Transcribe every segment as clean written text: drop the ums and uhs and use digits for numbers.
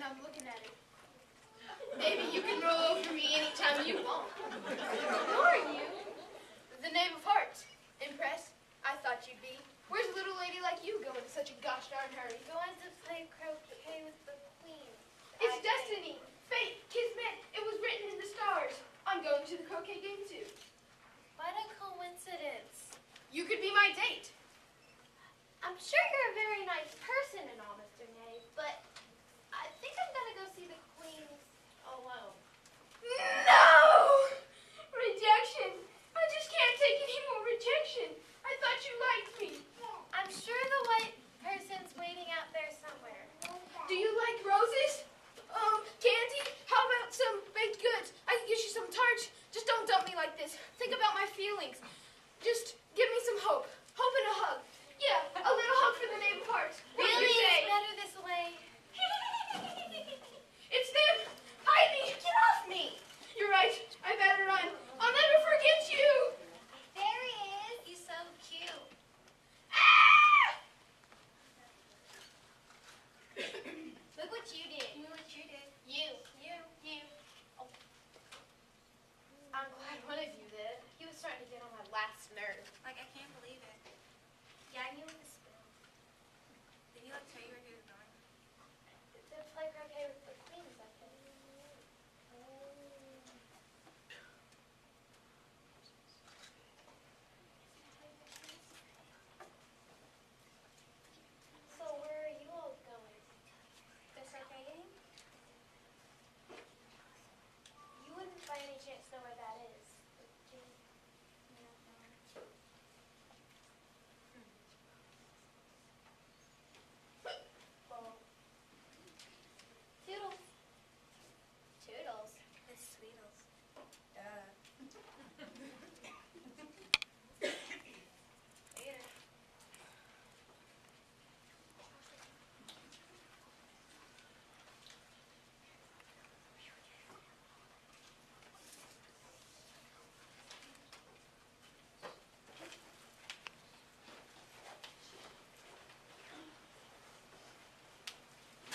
I'm looking at it. Maybe you can roll over me anytime you want. Who are you? The Knave of Hearts. Impressed? I thought you'd be. Where's a little lady like you going in such a gosh darn hurry? Going to play croquet with the queen. It's destiny, fate, kismet. It was written in the stars. I'm going to the croquet game too. What a coincidence. You could be my date. I'm sure you're a very nice person and all, Mr. Knave, but I think I'm going to go see the queen alone. No! Rejection. I just can't take any more rejection. I thought you liked me. I'm sure the white person's waiting out there somewhere. Do you like roses? Candy? How about some baked goods? I can get you some tarts. Just don't dump me like this. Think about my feelings. Just give me some hope. Hope and a hug. Yeah, a little hug for the Knave of Hearts. What do Really, you say? it's better this way. It's them! Hide me! Get off me! You're right. I better run. I'll never forget you! There he is. He's so cute. Ah! Look what you did. Look what you did. You. Oh. I'm glad one of you did. He was starting to get on my last nerve. Like, I can't believe it. Yeah, I knew it was spill. Did he, like, tell you where he was going? To play croquet with the queens, I think. So where are you all going? The croquet game? You wouldn't by any chance know where that is, would you? No. Well, Toodles. Toodles. It's Sweetles. Later.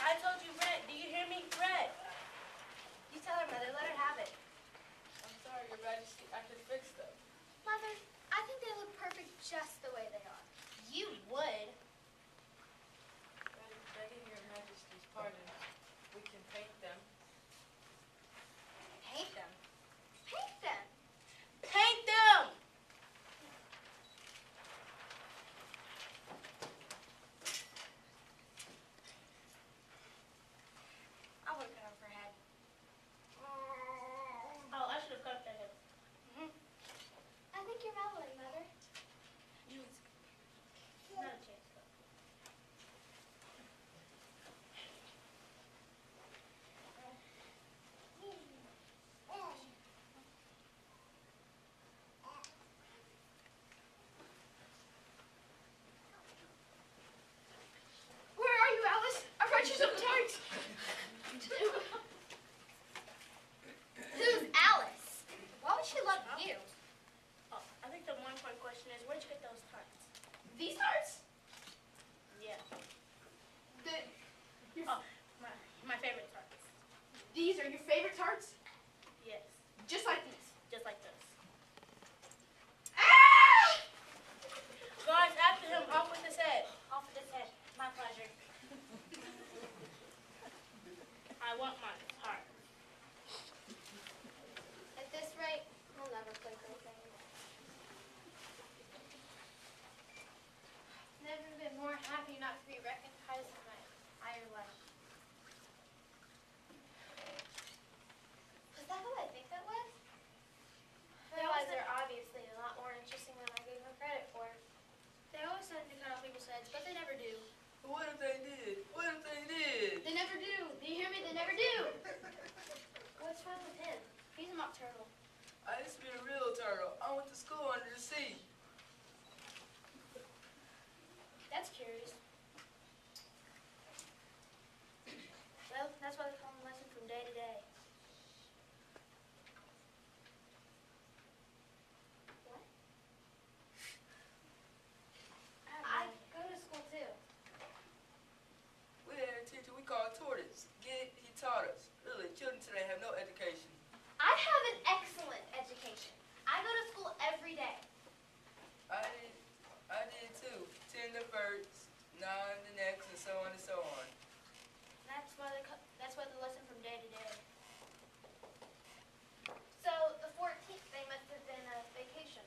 I told you, Brett. Do you hear me? Brett. You tell her, Mother. Let her have it. I'm sorry, Your Majesty. I can fix them. Mother, I think they look perfect just the way they are. You would. Begging Your Majesty's pardon, we can paint them. Paint them. Paint them. Paint them! I'll work it out for her head. Oh, I should have cut that head. I think you're meddling, Mother. Not a chance. Where are you, Alice? I brought you some tarts. Who's Alice? Why would she love you? Oh, I think the one point question is, where'd you get those tarts? These tarts? Yeah. The, Oh, my favorite tarts. these are your favorite tarts? Yes. Just like these. Just like this. Ah! Guys, after him, off with his head. Off with his head. My pleasure. I want my heart. At this rate, we'll never play croquet. Never been more happy not to be recognized in my entire life. Was that who I think that was? Otherwise, they're obviously a lot more interesting than I gave them credit for. They always tend to cut off people's heads, but they never do. What if they did? What if they did? They never do. Do you hear me? They never do. What's wrong with him? He's a mock turtle. I used to be a real turtle. I went to school under the sea. That's curious. Well, that's why they call him lesson from day to day. What? I go to school too. We had a teacher we called Tortoise. Get it? He taught us. Really, children today have no education. I have an excellent education. I go to school every day. I did too. 10 the first, 9 the next, and so on and so on. That's why the lesson from day to day. So the 14th, they must have been a vacation.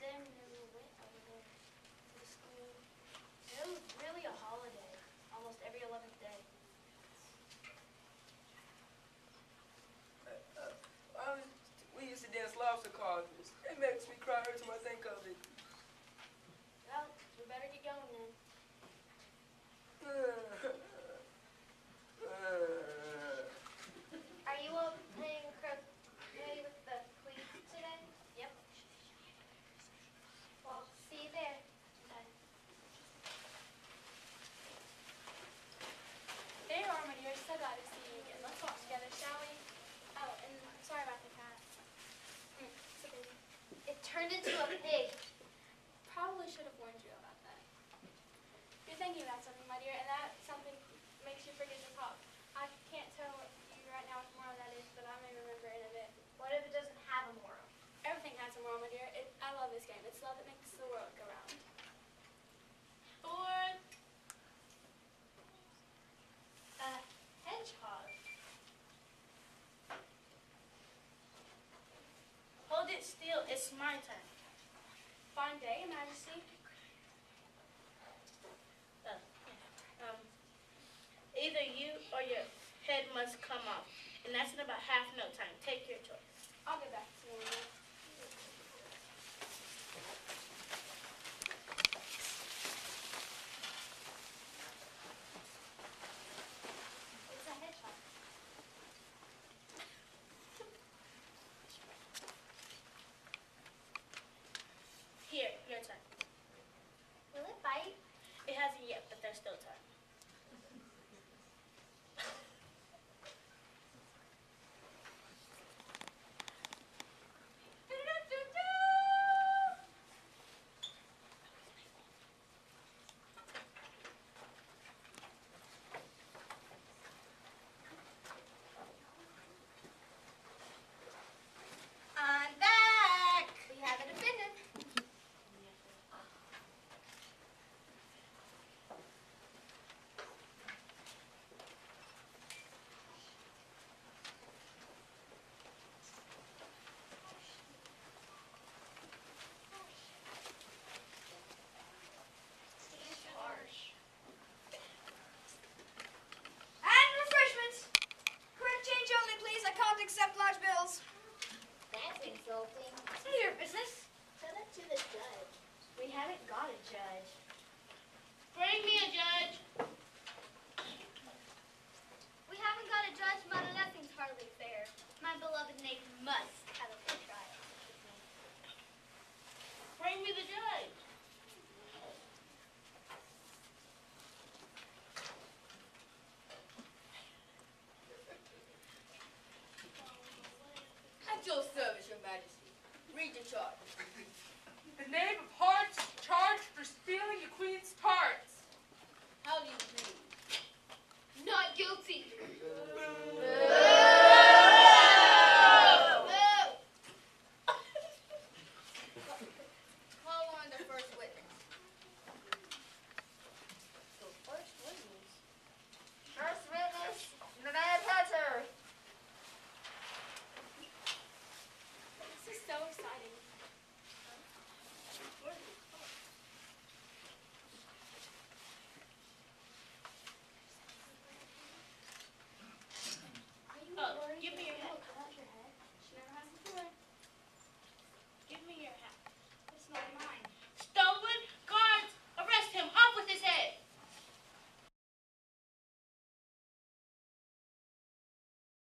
Then we went over there to the school. It was really a holiday, almost every 11th day. We used to dance lobster cauldrons. It makes me cry every time I think of it. Well, we better get going then. Are you all playing croquet with the cleats today? Yep. Well, see you there. There you are, my dear. So glad to see you again. Let's walk together, shall we? Oh, and sorry about the cat. It's okay. It turned into a pig. Probably should have warned you about that. You're thinking about something, my dear, and that something makes you forget to talk. I can't tell you right now what moral that is, but I may remember it in a bit. What if it doesn't have a moral? Everything has a moral, my dear. I love this game. It's love that makes the world go round. Or A hedgehog. hold it still. It's my turn. Fine day, Your Majesty. Either you or your head must come off, and that's in about half no time. Take your choice. I'll get back to you in a minute.